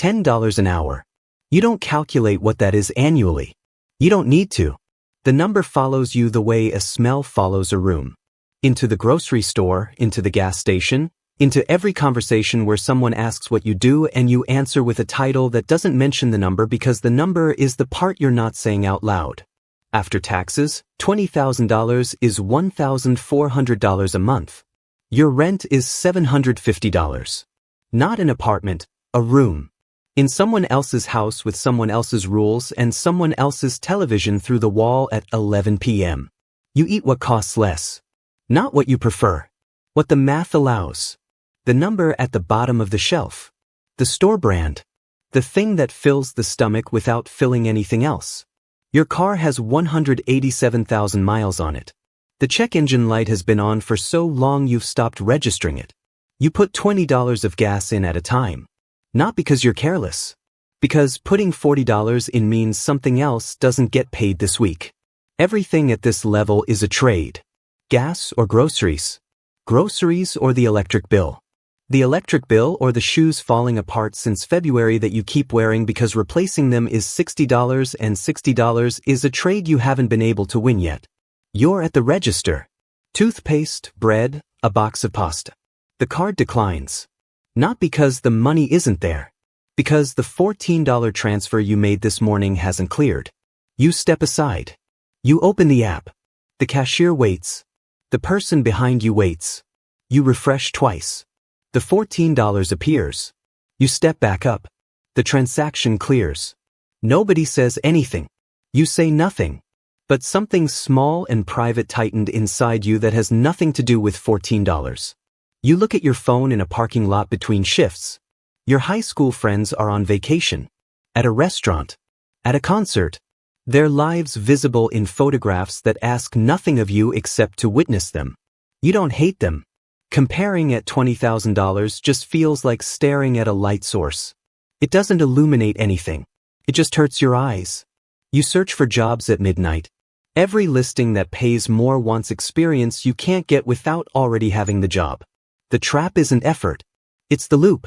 $10 an hour. You don't calculate what that is annually. You don't need to. The number follows you the way a smell follows a room. Into the grocery store, into the gas station, into every conversation where someone asks what you do and you answer with a title that doesn't mention the number because the number is the part you're not saying out loud. After taxes, $20,000 is $1,400 a month. Your rent is $750. Not an apartment, a room. In someone else's house with someone else's rules and someone else's television through the wall at 11 p.m. You eat what costs less. Not what you prefer. What the math allows. The number at the bottom of the shelf. The store brand. The thing that fills the stomach without filling anything else. Your car has 187,000 miles on it. The check engine light has been on for so long you've stopped registering it. You put $20 of gas in at a time. Not because you're careless. Because putting $40 in means something else doesn't get paid this week. Everything at this level is a trade. Gas or groceries. Groceries or the electric bill. The electric bill or the shoes falling apart since February that you keep wearing because replacing them is $60 and $60 is a trade you haven't been able to win yet. You're at the register. Toothpaste, bread, a box of pasta. The card declines. Not because the money isn't there. Because the $14 transfer you made this morning hasn't cleared. You step aside. You open the app. The cashier waits. The person behind you waits. You refresh twice. The $14 appears. You step back up. The transaction clears. Nobody says anything. You say nothing. But something small and private tightened inside you that has nothing to do with $14. You look at your phone in a parking lot between shifts. Your high school friends are on vacation. At a restaurant. At a concert. Their lives visible in photographs that ask nothing of you except to witness them. You don't hate them. Comparing at $20,000 just feels like staring at a light source. It doesn't illuminate anything. It just hurts your eyes. You search for jobs at midnight. Every listing that pays more wants experience you can't get without already having the job. The trap isn't effort. It's the loop.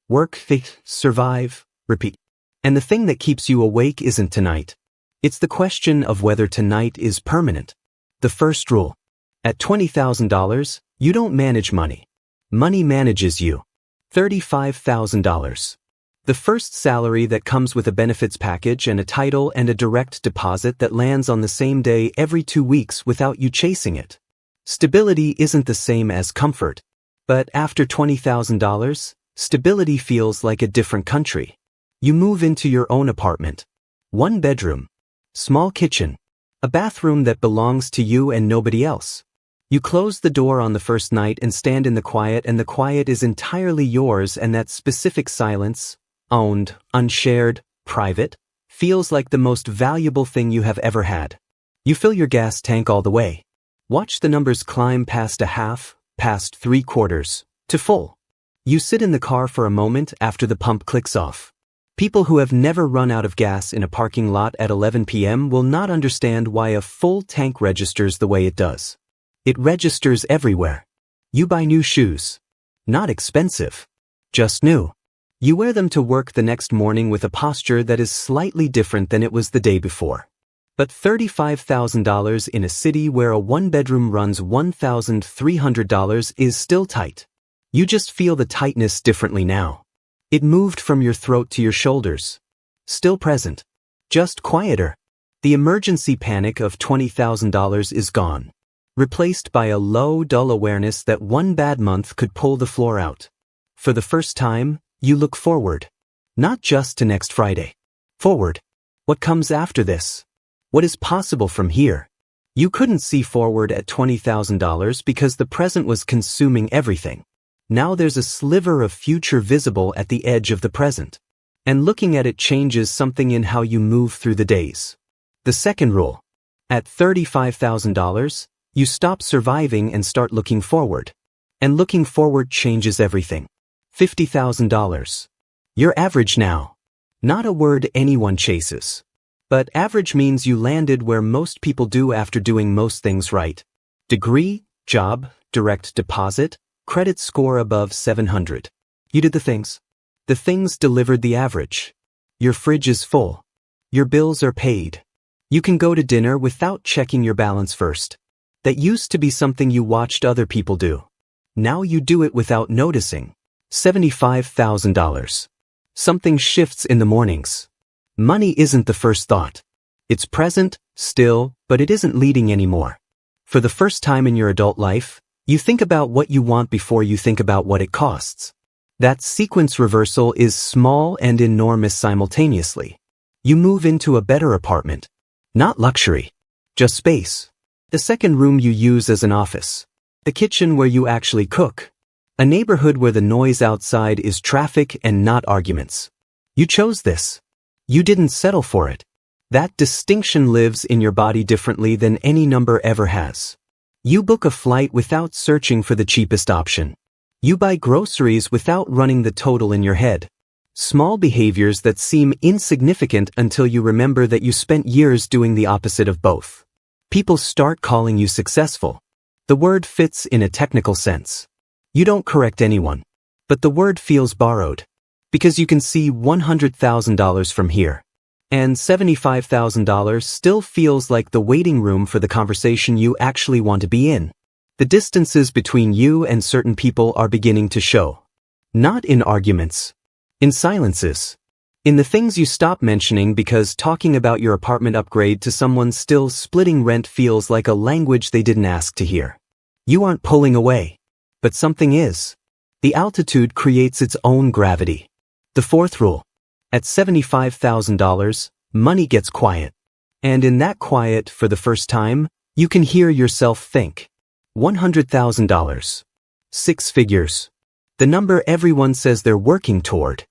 Work, survive, repeat. And the thing that keeps you awake isn't tonight. It's the question of whether tonight is permanent. The first rule. At $20,000, you don't manage money. Money manages you. $35,000. The first salary that comes with a benefits package and a title and a direct deposit that lands on the same day every 2 weeks without you chasing it. Stability isn't the same as comfort. But after $20,000, stability feels like a different country. You move into your own apartment. 1 bedroom. Small kitchen. A bathroom that belongs to you and nobody else. You close the door on the first night and stand in the quiet, and the quiet is entirely yours, and that specific silence, owned, unshared, private, feels like the most valuable thing you have ever had. You fill your gas tank all the way. Watch the numbers climb past a half, past 3/4, to full. You sit in the car for a moment after the pump clicks off. People who have never run out of gas in a parking lot at 11 p.m. will not understand why a full tank registers the way it does. It registers everywhere. You buy new shoes. Not expensive. Just new. You wear them to work the next morning with a posture that is slightly different than it was the day before. But $35,000 in a city where a 1-bedroom runs $1,300 is still tight. You just feel the tightness differently now. It moved from your throat to your shoulders. Still present. Just quieter. The emergency panic of $20,000 is gone. Replaced by a low, dull awareness that one bad month could pull the floor out. For the first time, you look forward. Not just to next Friday. Forward. What comes after this? What is possible from here? You couldn't see forward at $20,000 because the present was consuming everything. Now there's a sliver of future visible at the edge of the present. And looking at it changes something in how you move through the days. The second rule. At $35,000, you stop surviving and start looking forward. And looking forward changes everything. $50,000. You're average now. Not a word anyone chases. But average means you landed where most people do after doing most things right. Degree, job, direct deposit, credit score above 700. You did the things. The things delivered the average. Your fridge is full. Your bills are paid. You can go to dinner without checking your balance first. That used to be something you watched other people do. Now you do it without noticing. $75,000. Something shifts in the mornings. Money isn't the first thought. It's present, still, but it isn't leading anymore. For the first time in your adult life, you think about what you want before you think about what it costs. That sequence reversal is small and enormous simultaneously. You move into a better apartment. Not luxury. Just space. The second room you use as an office. The kitchen where you actually cook. A neighborhood where the noise outside is traffic and not arguments. You chose this. You didn't settle for it. That distinction lives in your body differently than any number ever has. You book a flight without searching for the cheapest option. You buy groceries without running the total in your head. Small behaviors that seem insignificant until you remember that you spent years doing the opposite of both. People start calling you successful. The word fits in a technical sense. You don't correct anyone. But the word feels borrowed. Because you can see $100,000 from here. And $75,000 still feels like the waiting room for the conversation you actually want to be in. The distances between you and certain people are beginning to show. Not in arguments. In silences. In the things you stop mentioning because talking about your apartment upgrade to someone still splitting rent feels like a language they didn't ask to hear. You aren't pulling away. But something is. The altitude creates its own gravity. The fourth rule. At $75,000, money gets quiet. And in that quiet, for the first time, you can hear yourself think. $100,000. 6 figures. The number everyone says they're working toward.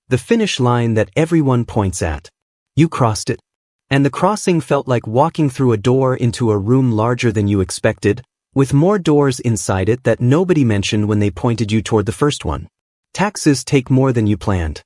The finish line that everyone points at. You crossed it. And the crossing felt like walking through a door into a room larger than you expected, with more doors inside it that nobody mentioned when they pointed you toward the first one. Taxes take more than you planned.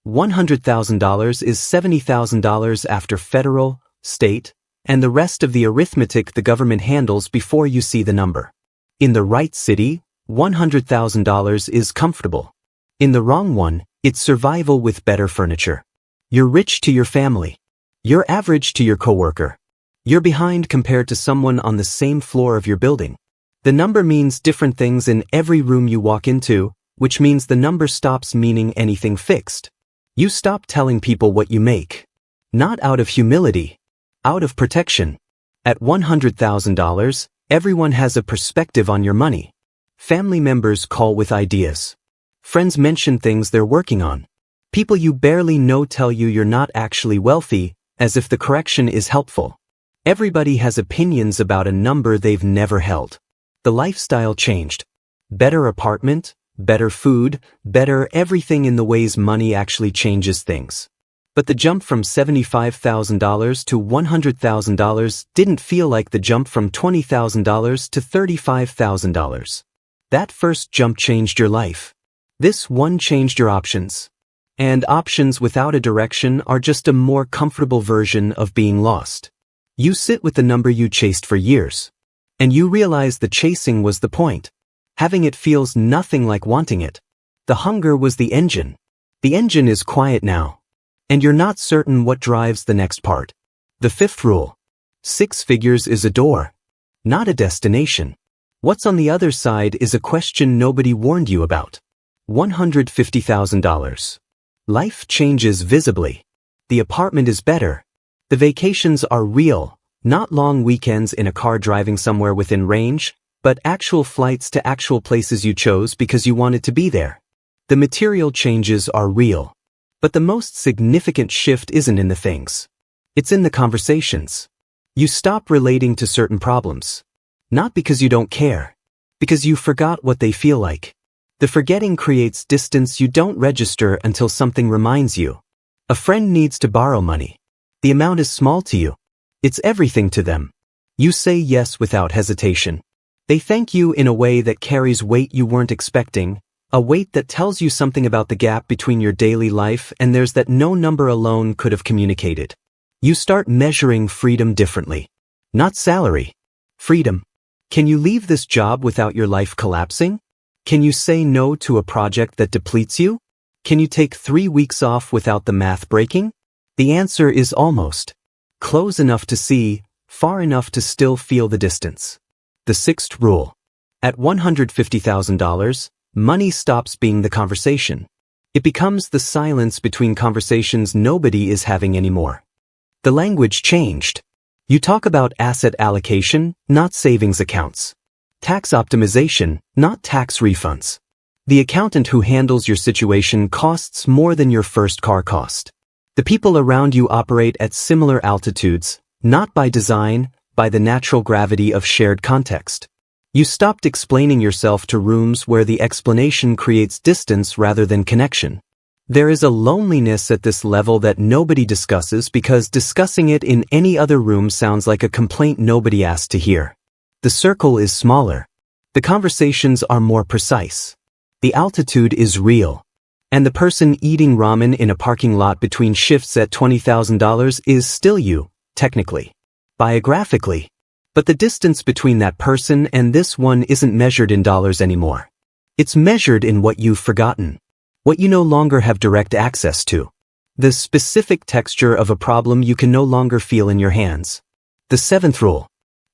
$100,000 is $70,000 after federal, state, and the rest of the arithmetic the government handles before you see the number. In the right city, $100,000 is comfortable. In the wrong one, it's survival with better furniture. You're rich to your family. You're average to your coworker. You're behind compared to someone on the same floor of your building. The number means different things in every room you walk into, which means the number stops meaning anything fixed. You stop telling people what you make. Not out of humility. Out of protection. At $100,000, everyone has a perspective on your money. Family members call with ideas. Friends mention things they're working on. People you barely know tell you you're not actually wealthy, as if the correction is helpful. Everybody has opinions about a number they've never held. The lifestyle changed. Better apartment, better food, better everything in the ways money actually changes things. But the jump from $75,000 to $100,000 didn't feel like the jump from $20,000 to $35,000. That first jump changed your life. This one changed your options. And options without a direction are just a more comfortable version of being lost. You sit with the number you chased for years. And you realize the chasing was the point. Having it feels nothing like wanting it. The hunger was the engine. The engine is quiet now. And you're not certain what drives the next part. The fifth rule. 6 figures is a door. Not a destination. What's on the other side is a question nobody warned you about. $150,000. Life changes visibly. The apartment is better. The vacations are real, not long weekends in a car driving somewhere within range, but actual flights to actual places you chose because you wanted to be there. The material changes are real. But the most significant shift isn't in the things. It's in the conversations. You stop relating to certain problems. Not because you don't care. Because you forgot what they feel like. The forgetting creates distance you don't register until something reminds you. A friend needs to borrow money. The amount is small to you. It's everything to them. You say yes without hesitation. They thank you in a way that carries weight you weren't expecting, a weight that tells you something about the gap between your daily life and theirs that no number alone could have communicated. You start measuring freedom differently. Not salary. Freedom. Can you leave this job without your life collapsing? Can you say no to a project that depletes you? Can you take 3 weeks off without the math breaking? The answer is almost. Close enough to see, far enough to still feel the distance. The sixth rule. At $150,000, money stops being the conversation. It becomes the silence between conversations nobody is having anymore. The language changed. You talk about asset allocation, not savings accounts. Tax optimization, not tax refunds. The accountant who handles your situation costs more than your first car cost. The people around you operate at similar altitudes, not by design, by the natural gravity of shared context. You stopped explaining yourself to rooms where the explanation creates distance rather than connection. There is a loneliness at this level that nobody discusses because discussing it in any other room sounds like a complaint nobody asked to hear. The circle is smaller. The conversations are more precise. The altitude is real. And the person eating ramen in a parking lot between shifts at $20,000 is still you, technically. Biographically. But the distance between that person and this one isn't measured in dollars anymore. It's measured in what you've forgotten. What you no longer have direct access to. The specific texture of a problem you can no longer feel in your hands. The seventh rule.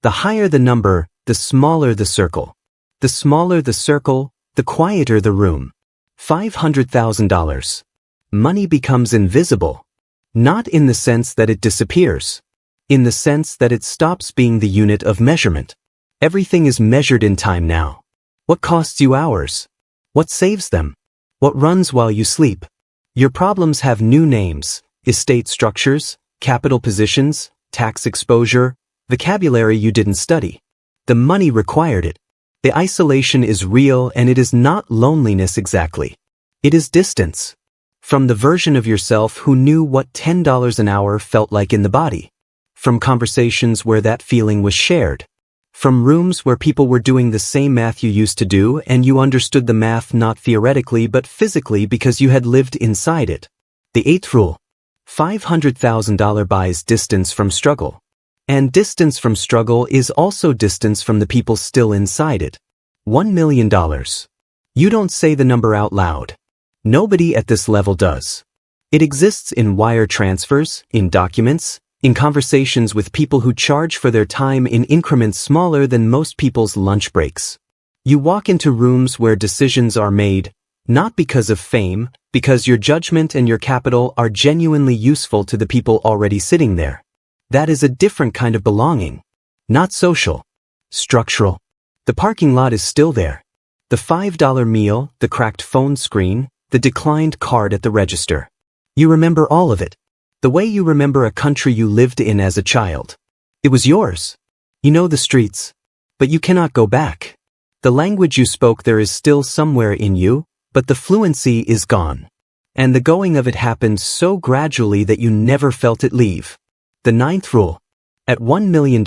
The higher the number, the smaller the circle. The smaller the circle, the quieter the room. $500,000. Money becomes invisible. Not in the sense that it disappears. In the sense that it stops being the unit of measurement. Everything is measured in time now. What costs you hours? What saves them? What runs while you sleep? Your problems have new names: estate structures, capital positions, tax exposure, vocabulary you didn't study. The money required it. The isolation is real, and it is not loneliness exactly. It is distance. From the version of yourself who knew what $10 an hour felt like in the body. From conversations where that feeling was shared. From rooms where people were doing the same math you used to do and you understood the math not theoretically but physically because you had lived inside it. The eighth rule. $500,000 buys distance from struggle. And distance from struggle is also distance from the people still inside it. $1 million. You don't say the number out loud. Nobody at this level does. It exists in wire transfers, in documents, in conversations with people who charge for their time in increments smaller than most people's lunch breaks. You walk into rooms where decisions are made, not because of fame, because your judgment and your capital are genuinely useful to the people already sitting there. That is a different kind of belonging. Not social. Structural. The parking lot is still there. The $5 meal, the cracked phone screen, the declined card at the register. You remember all of it. The way you remember a country you lived in as a child. It was yours. You know the streets. But you cannot go back. The language you spoke there is still somewhere in you, but the fluency is gone. And the going of it happened so gradually that you never felt it leave. The ninth rule. At $1 million,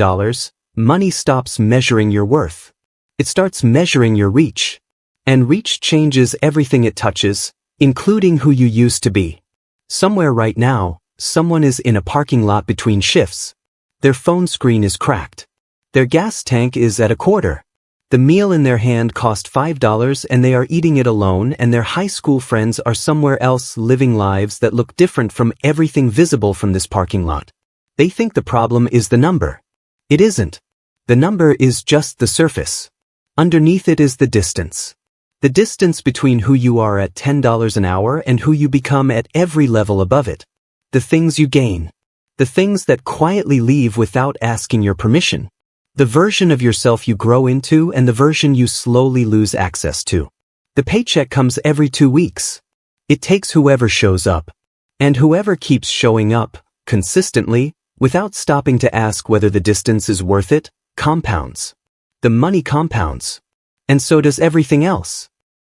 money stops measuring your worth. It starts measuring your reach. And reach changes everything it touches, including who you used to be. Somewhere right now, someone is in a parking lot between shifts. Their phone screen is cracked. Their gas tank is at a quarter. The meal in their hand cost $5 and they are eating it alone, and their high school friends are somewhere else living lives that look different from everything visible from this parking lot. They think the problem is the number. It isn't. The number is just the surface. Underneath it is the distance. The distance between who you are at $10 an hour and who you become at every level above it. The things you gain. The things that quietly leave without asking your permission. The version of yourself you grow into and the version you slowly lose access to. The paycheck comes every 2 weeks. It takes whoever shows up. And whoever keeps showing up, consistently, without stopping to ask whether the distance is worth it, compounds. The money compounds. And so does everything else.